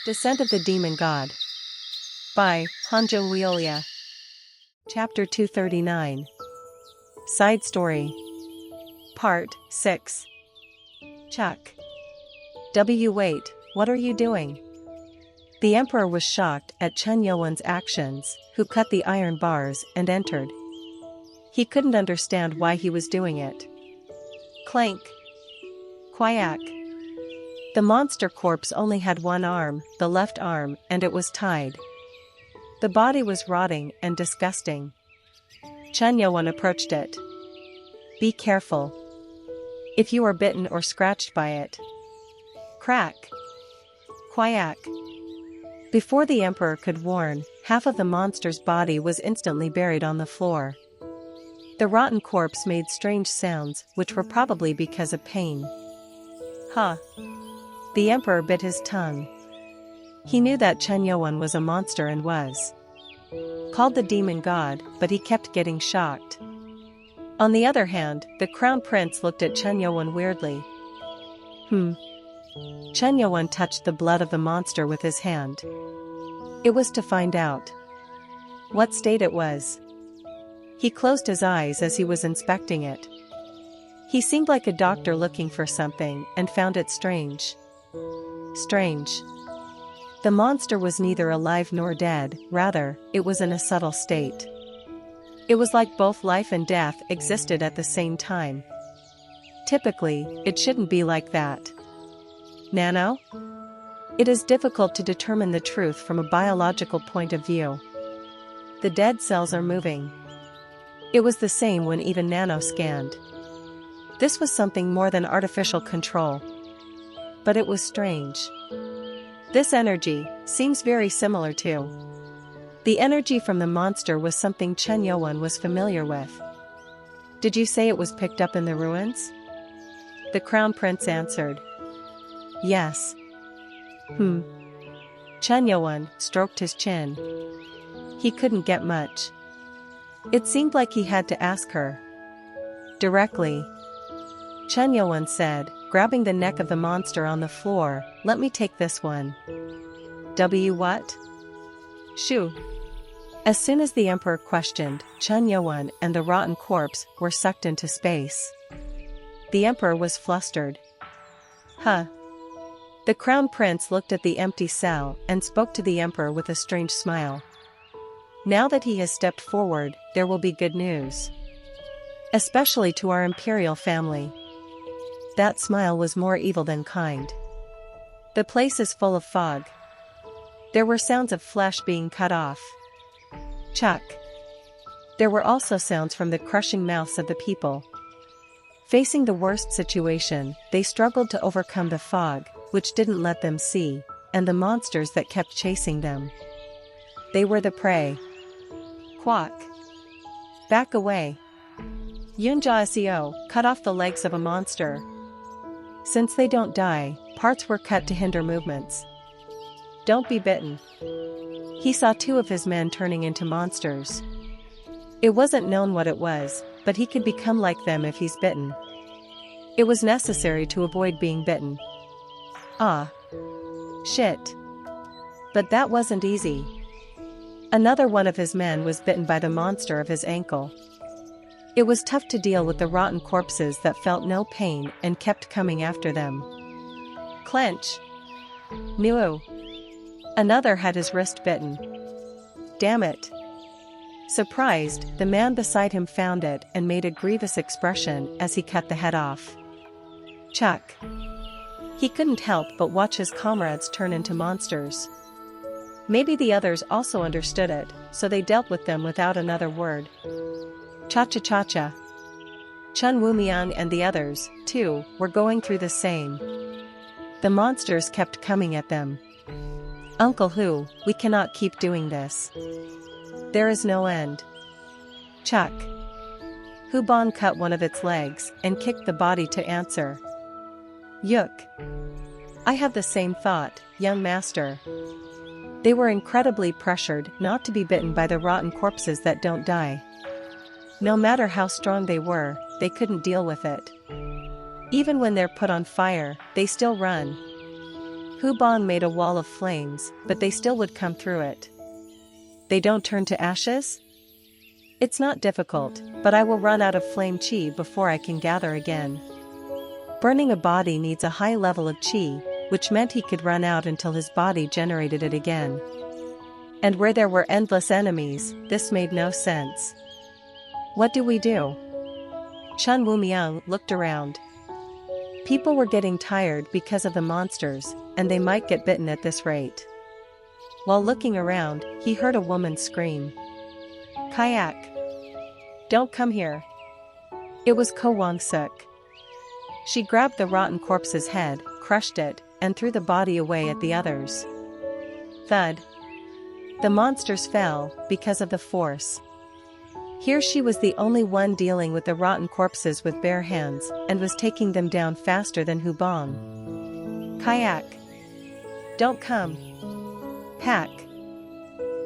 Descent of the Demon God by Hanjo Wiolia. Chapter 239. Side Story. Part 6. Chuck. Wait, what are you doing? The emperor was shocked at Chen Yuan's actions, who cut the iron bars and entered. He couldn't understand why he was doing it. Clank. Quack. The monster corpse only had one arm, the left arm, and it was tied. The body was rotting and disgusting. Chen Yuan approached it. Be careful. If you are bitten or scratched by it. Crack. Quack. Before the emperor could warn, half of the monster's body was instantly buried on the floor. The rotten corpse made strange sounds, which were probably because of pain. Huh. The emperor bit his tongue. He knew that Chen Yuan was a monster and was called the demon god, but he kept getting shocked. On the other hand, the crown prince looked at Chen Yuan weirdly. Chen Yuan touched the blood of the monster with his hand. It was to find out what state it was. He closed his eyes as he was inspecting it. He seemed like a doctor looking for something and found it strange. The monster was neither alive nor dead, rather, it was in a subtle state. It was like both life and death existed at the same time. Typically, it shouldn't be like that. Nano? It is difficult to determine the truth from a biological point of view. The dead cells are moving. It was the same when even Nano scanned. This was something more than artificial control. But it was strange. This energy seems very similar to the energy from the monster was something Chen Yuan was familiar with. Did you say it was picked up in the ruins? The crown prince answered. Yes. Chen Yuan stroked his chin. He couldn't get much. It seemed like he had to ask her directly. Chen Yuan said, grabbing the neck of the monster on the floor, let me take this one. What? Shoo. As soon as the emperor questioned, Chen Yuan and the rotten corpse were sucked into space. The emperor was flustered. Huh. The crown prince looked at the empty cell and spoke to the emperor with a strange smile. Now that he has stepped forward, there will be good news. Especially to our imperial family. That smile was more evil than kind. The place is full of fog. There were sounds of flesh being cut off. Chuck. There were also sounds from the crushing mouths of the people. Facing the worst situation, they struggled to overcome the fog, which didn't let them see, and the monsters that kept chasing them. They were the prey. Quack. Back away. Yunjia cut off the legs of a monster. Since they don't die, parts were cut to hinder movements. Don't be bitten. He saw two of his men turning into monsters. It wasn't known what it was, but he could become like them if he's bitten. It was necessary to avoid being bitten. Ah. Shit. But that wasn't easy. Another one of his men was bitten by the monster of his ankle. It was tough to deal with the rotten corpses that felt no pain and kept coming after them. Clench. Nuo. Another had his wrist bitten. Damn it. Surprised, the man beside him found it and made a grievous expression as he cut the head off. Chuck. He couldn't help but watch his comrades turn into monsters. Maybe the others also understood it, so they dealt with them without another word. Cha-cha-cha-cha. Chen Wumiang and the others, too, were going through the same. The monsters kept coming at them. Uncle Hu, we cannot keep doing this. There is no end. Chuck. Hu Ban cut one of its legs and kicked the body to answer. Yuk. I have the same thought, young master. They were incredibly pressured not to be bitten by the rotten corpses that don't die. No matter how strong they were, they couldn't deal with it. Even when they're put on fire, they still run. Hu Bong made a wall of flames, but they still would come through it. They don't turn to ashes? It's not difficult, but I will run out of flame qi before I can gather again. Burning a body needs a high level of qi, which meant he could run out until his body generated it again. And where there were endless enemies, this made no sense. What do we do? Chen Wumiang looked around. People were getting tired because of the monsters, and they might get bitten at this rate. While looking around, he heard a woman scream. Kayak! Don't come here! It was Ko Wang-suk. She grabbed the rotten corpse's head, crushed it, and threw the body away at the others. Thud! The monsters fell, because of the force. Here she was the only one dealing with the rotten corpses with bare hands, and was taking them down faster than Hu Bong. Kayak! Don't come! Pack!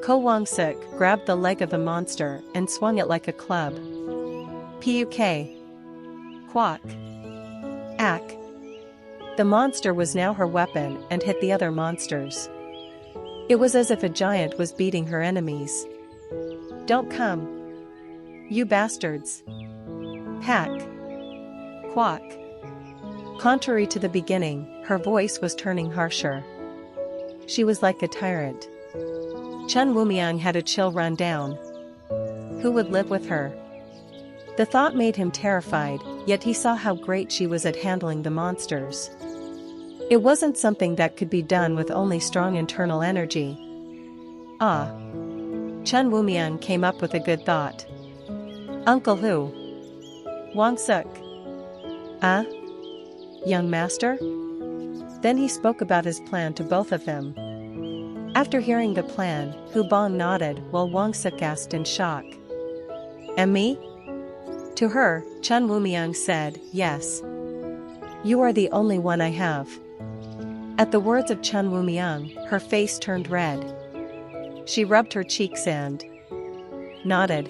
Ko Wang-suk grabbed the leg of the monster and swung it like a club. Puk! Quack! Ack! The monster was now her weapon and hit the other monsters. It was as if a giant was beating her enemies. Don't come! You bastards! Pack! Quack! Contrary to the beginning, her voice was turning harsher. She was like a tyrant. Chen Wumiang had a chill run down. Who would live with her? The thought made him terrified, yet he saw how great she was at handling the monsters. It wasn't something that could be done with only strong internal energy. Ah! Chen Wumiang came up with a good thought. Uncle Hu. Wang-suk. Young master? Then he spoke about his plan to both of them. After hearing the plan, Hu Bong nodded while Wang-suk asked in shock. And me? To her, Chen Wumiang said, yes. You are the only one I have. At the words of Chen Wumiang, her face turned red. She rubbed her cheeks and nodded.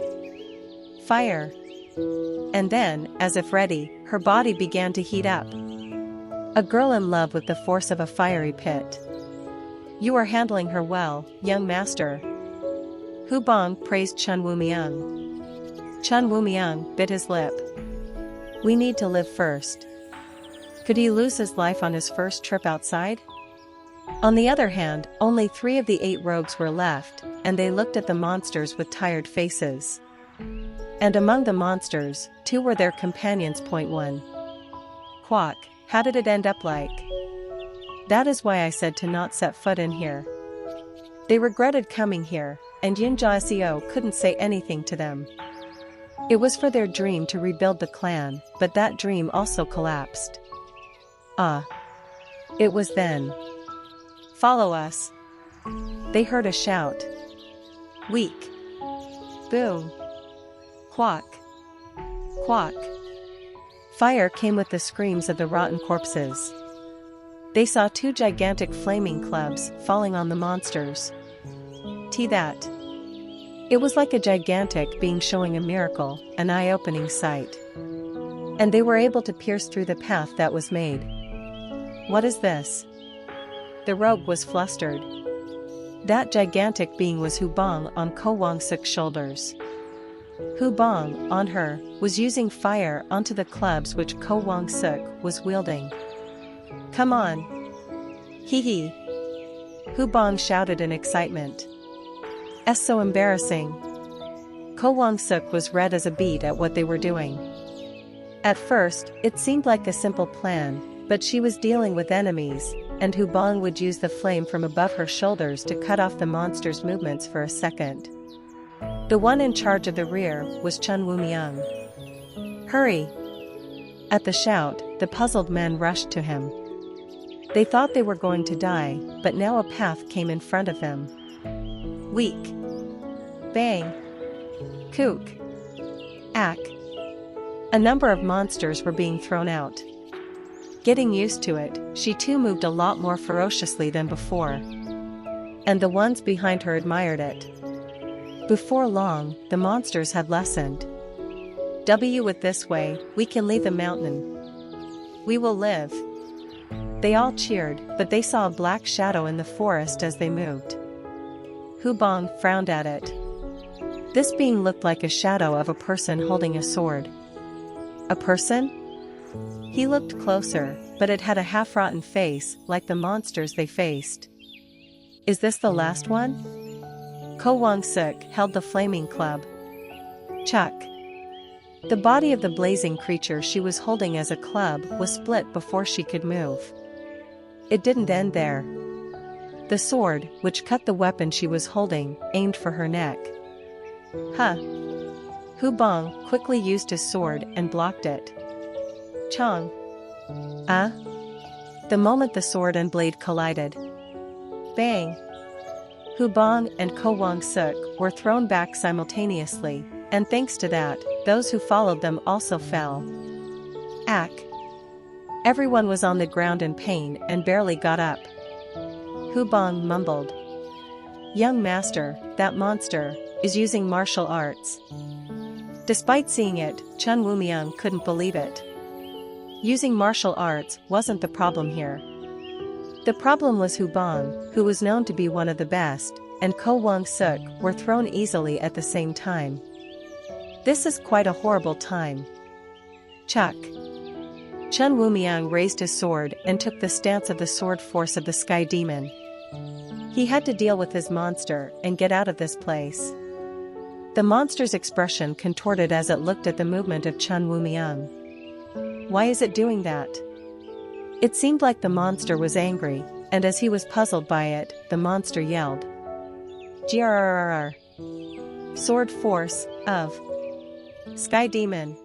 Fire! And then, as if ready, her body began to heat up. A girl in love with the force of a fiery pit. You are handling her well, young master. Hu Bong praised Chen Wumiang. Chen Wumiang bit his lip. We need to live first. Could he lose his life on his first trip outside? On the other hand, only 3 of the 8 rogues were left, and they looked at the monsters with tired faces. And among the monsters, 2 were their companions. Point 1. Quack, how did it end up like? That is why I said to not set foot in here. They regretted coming here, and Yin Jiaxiao couldn't say anything to them. It was for their dream to rebuild the clan, but that dream also collapsed. It was then. Follow us. They heard a shout. Weak. Boom. Quack. Quack. Fire came with the screams of the rotten corpses. They saw 2 gigantic flaming clubs falling on the monsters. That. It was like a gigantic being showing a miracle, an eye-opening sight. And they were able to pierce through the path that was made. What is this? The rogue was flustered. That gigantic being was Hu Bong on Ko Wang-suk's shoulders. Hu Bong, on her, was using fire onto the clubs which Ko Wang-suk was wielding. Come on! Hee hee! Hu Bong shouted in excitement. "Es so embarrassing." Ko Wang-suk was red as a beet at what they were doing. At first, it seemed like a simple plan, but she was dealing with enemies, and Hu Bong would use the flame from above her shoulders to cut off the monster's movements for a second. The one in charge of the rear was Chen Wumiang. "Hurry!" At the shout, the puzzled men rushed to him. They thought they were going to die, but now a path came in front of them. Weak. Bang. Kook. Ack. A number of monsters were being thrown out. Getting used to it, she too moved a lot more ferociously than before. And the ones behind her admired it. Before long, the monsters had lessened. With this way, we can leave the mountain. We will live. They all cheered, but they saw a black shadow in the forest as they moved. Hubong frowned at it. This being looked like a shadow of a person holding a sword. A person? He looked closer, but it had a half-rotten face, like the monsters they faced. Is this the last one? Ko Wong-suk held the flaming club. Chuck. The body of the blazing creature she was holding as a club was split before she could move. It didn't end there. The sword, which cut the weapon she was holding, aimed for her neck. Huh. Hubong quickly used his sword and blocked it. Chong. The moment the sword and blade collided. Bang! Hubong and Ko Wong-suk were thrown back simultaneously, and thanks to that, those who followed them also fell. Ack! Everyone was on the ground in pain and barely got up. Hubong mumbled. Young master, that monster, is using martial arts. Despite seeing it, Chun Woo-myung couldn't believe it. Using martial arts wasn't the problem here. The problem was Hubong, who was known to be one of the best, and Ko Wong-suk were thrown easily at the same time. This is quite a horrible time. Chuck. Chun Woo-myung raised his sword and took the stance of the sword force of the sky demon. He had to deal with his monster and get out of this place. The monster's expression contorted as it looked at the movement of Chun Woo-myung. Why is it doing that? It seemed like the monster was angry, and as he was puzzled by it, the monster yelled. Grrrr. Sword force, of Sky Demon.